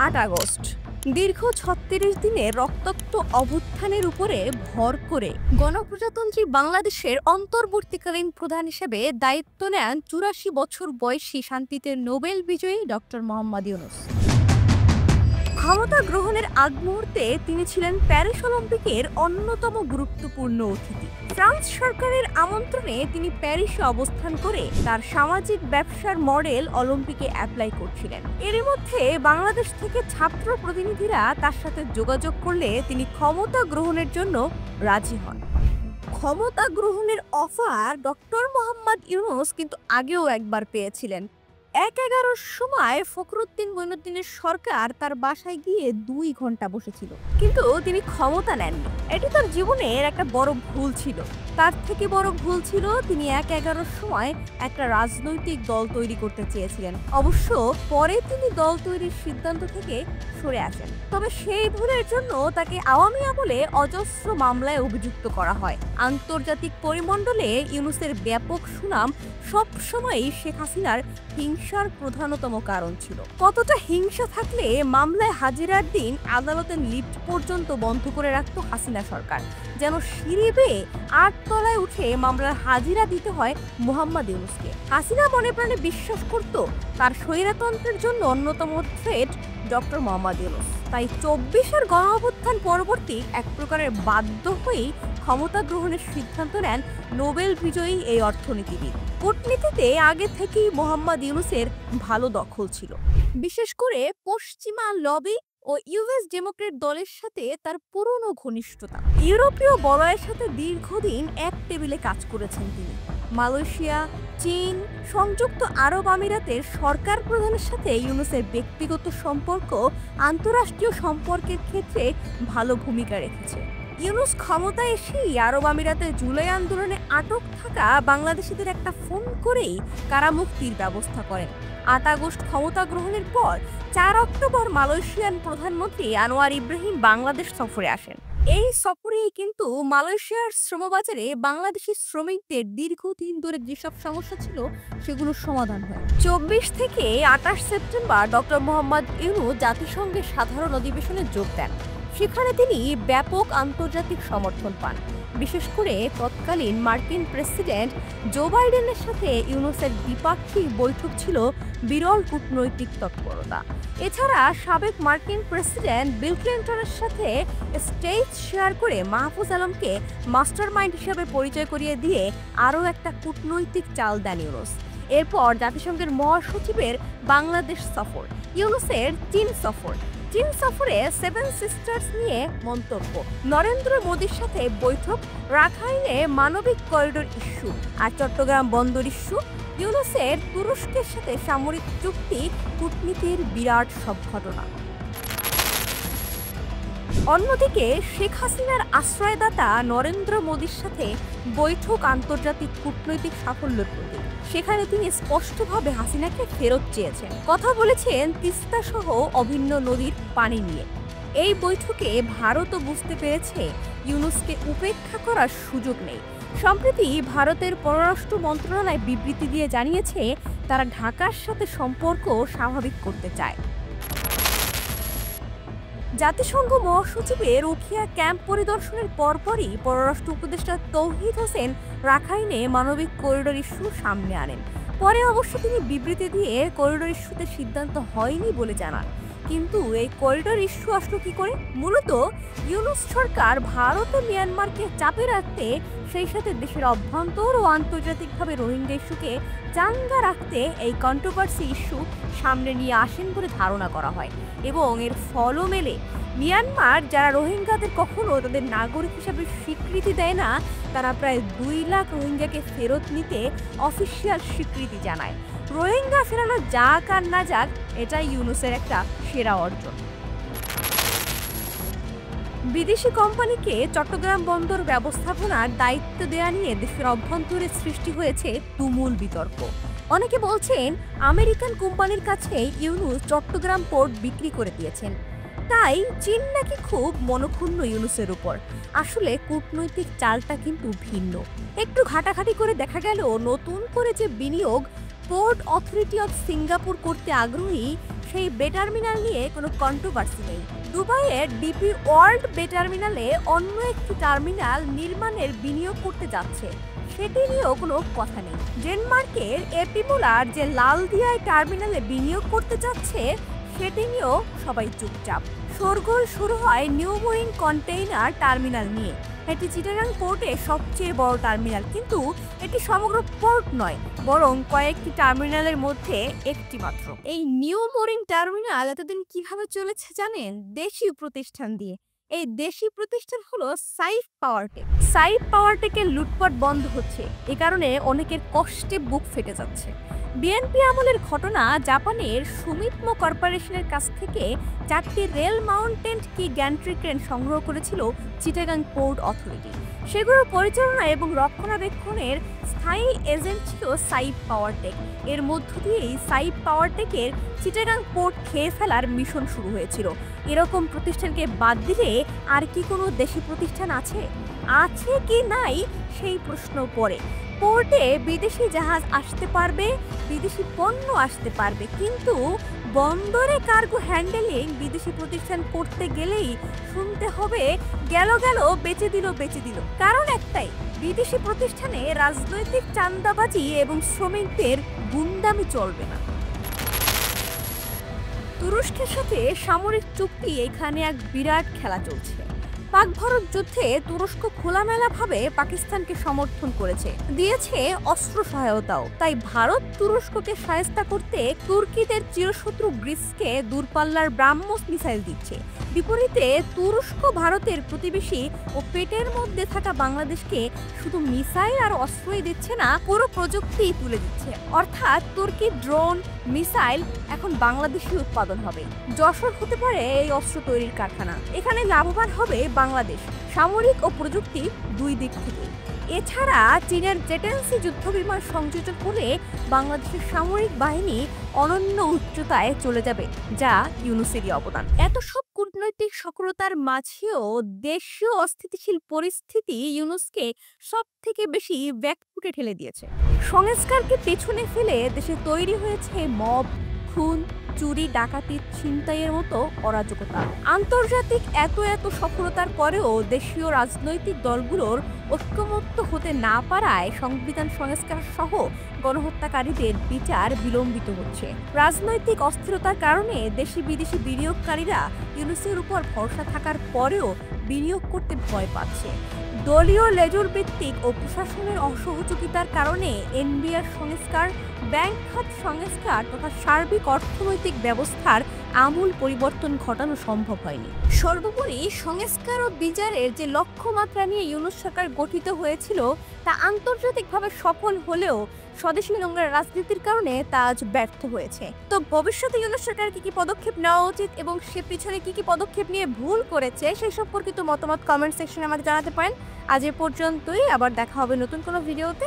৮ August দীর্ঘ ৩৬ দিনের রক্তাক্ত অভ্যুত্থানের উপরে ভর করে গণপ্রজাতন্ত্রী বাংলাদেশের অন্তর্বর্তীকালীন প্রধান হিসেবে দায়িত্ব নেন ৮৪ বছর বয়সী শান্তিতে নোবেল বিজয়ী ডক্টর মোহাম্মদ ইউনূস। ক্ষমতা গ্রহণের আগ মুহূর্তে তিনি ছিলেন প্যারিস অলিম্পিকের অন্যতম গুরুত্বপূর্ণ অতিথি। ফ্রান্স সরকারের আমন্ত্রণে তিনি প্যারিসে অবস্থান করে তার সামাজিক ব্যবসার মডেল অলিম্পিকে অ্যাপ্লাই করছিলেন। এর মধ্যে বাংলাদেশ থেকে ছাত্র প্রতিনিধিরা তার সাথে যোগাযোগ করলে তিনি ক্ষমতা গ্রহণের জন্য রাজি হন। ক্ষমতা গ্রহণের অফার ডক্টর মোহাম্মদ ইউনূস কিন্তু আগেও একবার পেয়েছিলেন। ১/১১-র সময় ফখরুদ্দিন মঈনুদ্দিনের সরকার তার বাসায় গিয়ে ২ ঘন্টা বসেছিল, কিন্তু তিনি ক্ষমতা নেননি। এটি তার জীবনের একটা বড় ভুল ছিল। তার থেকে বড় ভুল ছিল তিনি ১/১১-র সময় একটা রাজনৈতিক দল তৈরি করতে চেয়েছিলেন। অবশ্য পরে তিনি দল তৈরির সিদ্ধান্ত থেকে সরে আসেন। তবে সেই ভুলের জন্য তাকে আওয়ামী আমলে অজস্র মামলায় অভিযুক্ত করা হয়। আন্তর্জাতিক পরিমণ্ডলে ইউনূসের ব্যাপক সুনাম সবসময়ই শেখ হাসিনার হিংসার প্রধানতম কারণ ছিল। কতটা হিংসা থাকলে মামলায় হাজিরার দিন আদালতের লিফট পর্যন্ত বন্ধ করে রাখত হাসিনা সরকার, যেন সিঁড়ি বেয়ে ৮ তলায় উঠে মামলার হাজিরা দিতে হয় মোহাম্মদ ইউনূসকে। হাসিনা মনে প্রাণে বিশ্বাস করত তার স্বৈরতন্ত্রের জন্য অন্যতম থ্রেট ডক্টর মোহাম্মদ ইউনূস। তাই ২৪-এর গণঅভ্যুত্থান পরবর্তী এক প্রকারের বাধ্য হয়েই ক্ষমতা গ্রহণের সিদ্ধান্ত নেন নোবেল বিজয়ী এই অর্থনীতিবিদ। কূটনীতিতে আগে থেকেই মোহাম্মদ ইউনূসের ভালো দখল ছিল, বিশেষ করে পশ্চিমা লবি ও ইউএস ডেমোক্রেট দলের সাথে তার পুরনো ঘনিষ্ঠতা। ইউরোপীয় বলয়ের সাথে দীর্ঘদিন এক টেবিলে কাজ করেছেন তিনি। মালয়েশিয়া, চীন, সংযুক্ত আরব আমিরাতের সরকার প্রধানের সাথে ইউনূসের ব্যক্তিগত সম্পর্ক আন্তঃরাষ্ট্রীয় সম্পর্কের ক্ষেত্রে ভালো ভূমিকা রেখেছে। ইউনূস ক্ষমতায় এসেই আরব আমিরাতে জুলাই আন্দোলনে আটক থাকা বাংলাদেশিদের একটা ফোন করেই কারামুক্তির ব্যবস্থা করেন। ৮ আগস্ট ক্ষমতা গ্রহণের পর ৪ অক্টোবর মালয়েশিয়ান প্রধানমন্ত্রী আনোয়ার ইব্রাহিম বাংলাদেশ সফরে আসেন। এই সফরেই কিন্তু মালয়েশিয়ার শ্রমবাজারে বাংলাদেশি শ্রমিকদের দীর্ঘদিন ধরে যেসব সমস্যা ছিল সেগুলোর সমাধান হয়। ২৪ থেকে ২৮ সেপ্টেম্বর ডক্টর মোহাম্মদ ইউনূস জাতিসংঘের সাধারণ অধিবেশনে যোগ দেন। সেখানে তিনি ব্যাপক আন্তর্জাতিক সমর্থন পান। বিশেষ করে তৎকালীন মার্কিন প্রেসিডেন্ট জো বাইডেনের সাথে ইউনূসের দ্বিপাক্ষিক বৈঠক ছিল বিরল কূটনৈতিক তৎপরতা। এছাড়া সাবেক মার্কিন প্রেসিডেন্ট বিল ক্লিন্টনের সাথে স্টেজ শেয়ার করে মাহফুজ আলমকে মাস্টারমাইন্ড হিসেবে পরিচয় করিয়ে দিয়ে আরও একটা কূটনৈতিক চাল দেন ইউনূস। এরপর জাতিসংঘের মহাসচিবের বাংলাদেশ সফর, ইউনূসের চীন সফর। চীন সফরে 7 সিস্টার্স নিয়ে মন্তব্য, নরেন্দ্র মোদীর সাথে বৈঠক, রাখাইনে মানবিক করিডোর ইস্যু আর চট্টগ্রাম বন্দর ইস্যু, ইউনূসের তুরস্কের সাথে সামরিক চুক্তি, কূটনীতির বিরাট সব ঘটনা। অন্যদিকে শেখ হাসিনার আশ্রয়দাতা নরেন্দ্র মোদীর সাথে বৈঠক আন্তর্জাতিক কূটনৈতিক সাফল্যের প্রতীক। সেখানে তিনি স্পষ্টভাবে হাসিনাকে ফেরত চেয়েছেন। কথা বলেছেন তিস্তা সহ অভিন্ন নদীর পানি নিয়ে। এই বৈঠকে ভারতও বুঝতে পেরেছে ইউনূসকে উপেক্ষা করার সুযোগ নেই। সম্প্রতি ভারতের পররাষ্ট্র মন্ত্রণালয় বিবৃতি দিয়ে জানিয়েছে তারা ঢাকার সাথে সম্পর্ক স্বাভাবিক করতে চায়। জাতিসংঘ মহাসচিবের উখিয়া ক্যাম্প পরিদর্শনের পরপরই পররাষ্ট্র উপদেষ্টা তৌহিদ হোসেন রাখাইনে মানবিক করিডোর ইস্যু সামনে আনেন। পরে অবশ্য তিনি বিবৃতি দিয়ে করিডোর ইস্যুতে সিদ্ধান্ত হয়নি বলে জানান। কিন্তু এই করিডোর ইস্যু আসলো কি করে? মূলত ইউনূস সরকার ভারত ও মিয়ানমারকে চাপে রাখতে, সেই সাথে দেশের অভ্যন্তর ও আন্তর্জাতিকভাবে রোহিঙ্গা ইস্যুকে চাঙ্গা রাখতে এই কন্ট্রোভার্সি ইস্যু সামনে নিয়ে আসেন বলে ধারণা করা হয়। এবং এর ফলও মেলে। মিয়ানমার, যারা রোহিঙ্গাদের কখনো তাদের নাগরিক হিসাবে স্বীকৃতি দেয় না, তারা প্রায় ২ লাখ রোহিঙ্গাকে ফেরত নিতে অফিসিয়াল স্বীকৃতি জানায়। রোহিঙ্গা ফেরানো যাক আর না যাক, এটাই ইউনূসের একটা সেরা অর্জন। বিদেশি কোম্পানিকে চট্টগ্রাম বন্দর ব্যবস্থাপনার দায়িত্ব দেয়া নিয়ে দেশের অভ্যন্তরে সৃষ্টি হয়েছে তুমুল বিতর্ক। অনেকে বলছেন আমেরিকান কোম্পানির কাছে ইউনূস চট্টগ্রাম পোর্ট বিক্রি করে দিয়েছেন, তাই চীন নাকি খুব মনক্ষুণ্ণ ইউনূসের উপর। আসলে কূটনৈতিক চালটা কিন্তু ভিন্ন। একটু ঘাটাঘাটি করে দেখা গেল নতুন করে যে বিনিয়োগ পোর্ট অথরিটি অফ সিঙ্গাপুর করতে আগ্রহী সেই বে টার্মিনাল নিয়ে কোনো কন্ট্রোভার্সি নেই। দুবাইয়ের ডিপি ওয়ার্ল্ড বে টার্মিনালে অন্য একটি টার্মিনাল নির্মাণের বিনিয়োগ করতে যাচ্ছে, সেটি নিয়েও কোনো কথা নেই। ডেনমার্কের এপিমুলার যে লালদিয়ায় টার্মিনালে বিনিয়োগ করতে যাচ্ছে সেটি নিয়েও সবাই চুপচাপ। শোরগোল শুরু হয় নিউ মোরিং কন্টেইনার টার্মিনাল নিয়ে। এটি চিটাগাং পোর্টে সবচেয়ে বড় টার্মিনাল, কিন্তু এটি সমগ্র পোর্ট নয়, বরং কয়েকটি টার্মিনালের মধ্যে একটি মাত্র। এই নিউ মোরিং টার্মিনাল এতদিন কিভাবে চলেছে জানেন? দেশীয় প্রতিষ্ঠান দিয়ে। এই দেশি প্রতিষ্ঠান হলো সাইফ পাওয়ারটেক। সাইফ পাওয়ারটেকের লুটপাট বন্ধ হচ্ছে, এ কারণে অনেকের কষ্টে বুক ফেটে যাচ্ছে। বিএনপি আমলের ঘটনা, জাপানের সুমিতমো কর্পোরেশনের কাছ থেকে 4টি রেল মাউন্টেন কি গ্যান্ট্রি ক্রেন সংগ্রহ করেছিল চিটাগাং পোর্ট অথরিটি। সেগুলোর পরিচালনা এবং রক্ষণাবেক্ষণের স্থায়ী এজেন্ট ছিল সাইফ পাওয়ারটেক। এর মধ্য দিয়েই সাইফ পাওয়ারটেকের চিটাগাং পোর্ট খেয়ে ফেলার মিশন শুরু হয়েছিল। এরকম প্রতিষ্ঠানকে বাদ দিলে আর কি কোনো দেশি প্রতিষ্ঠান আছে? আছে কি নাই সেই প্রশ্ন পড়ে। পোর্টে বিদেশি জাহাজ আসতে পারবে, বিদেশি পণ্য আসতে পারবে, কিন্তু বন্দরে কার্গো হ্যান্ডেলিং বিদেশি প্রতিষ্ঠান করতে গেলেই শুনতে হবে গেল বেচে দিল। কারণ একটাই, বিদেশি প্রতিষ্ঠানে রাজনৈতিক চাঁদাবাজি এবং শ্রমিকদের গুন্ডামি চলবে না। তুরস্কের সাথে সামরিক চুক্তি, এখানে এক বিরাট খেলা চলছে। পাক ভারত যুদ্ধে তুরস্ক খোলামেলাভাবে পাকিস্তানকে সমর্থন করেছে, দিয়েছে অস্ত্র সহায়তাও। তাই ভারত তুরস্ককে শায়েস্তা করতে তুর্কিদের চিরশত্রু গ্রিসকে দূরপাল্লার ব্রাহ্মস মিসাইল দিচ্ছে। বিপরীতে তুরস্ক ভারতের প্রতিবেশী ও পেটের মধ্যে থাকা বাংলাদেশকে শুধু মিসাইল আর অস্ত্রই দিচ্ছে না, পুরো প্রযুক্তি তুলে দিচ্ছে। অর্থাৎ তুর্কি ড্রোন, মিসাইল এখন বাংলাদেশি উৎপাদন হবে। যশোর হতে পারে এই অস্ত্র তৈরির কারখানা। এখানে লাভবান হবে বাংলাদেশ, সামরিক ও প্রযুক্তি দুই দিক থেকে। এছাড়া চীনের জেটেন্সি যুদ্ধবিমান সংযোজন হলে বাংলাদেশের সামরিক বাহিনী অনন্য উচ্চতায় চলে যাবে, যা ইউনূসেরই অবদান। এত সব কূটনৈতিক সক্রিয়তার মাঝেও দেশীয় অস্থিতিশীল পরিস্থিতি ইউনূসকে সব থেকে বেশি ব্যাকফুটে ঠেলে দিয়েছে। সংস্কারকে পেছনে ফেলে দেশে তৈরি হয়েছে মব, খুন, চুরি, ডাকাতি, ছিনতাইয়ের মতো অরাজকতা। আন্তর্জাতিক এত সফলতার পরেও দেশীয় রাজনৈতিক দলগুলোর ঐক্যমত্য হতে না পারায় সংবিধান সংস্কার সহ গণহত্যাকারীদের বিচার বিলম্বিত হচ্ছে। রাজনৈতিক অস্থিরতার কারণে দেশি বিদেশি বিনিয়োগকারীরা ইউনূসের উপর ভরসা থাকার পরেও বিনিয়োগ করতে ভয় পাচ্ছে। দলীয় লেজুর ভিত্তিক ও প্রশাসনের অসহযোগিতার কারণে এনবিআর সংস্কার, ব্যাংক খাত সংস্কার তথা সার্বিক অর্থনৈতিক ব্যবস্থার আমূল পরিবর্তন ঘটানো সম্ভব হয়নি। সর্বোপরি সংস্কার ও বিচারের যে লক্ষ্যমাত্রা নিয়ে ইউনূস সরকার গঠিত হয়েছিল তা আন্তর্জাতিকভাবে সফল হলেও স্বদেশী নোংরা রাজনীতির কারণে তা আজ ব্যর্থ হয়েছে। তো ভবিষ্যতে ইউনূস সরকার কি পদক্ষেপ নেওয়া উচিত এবং সে পিছনে কি পদক্ষেপ নিয়ে ভুল করেছে সেই সম্পর্কিত মতামত কমেন্ট সেকশনে আমাদের জানাতে পারেন। আজ এ পর্যন্তই, আবার দেখা হবে নতুন কোনো ভিডিওতে।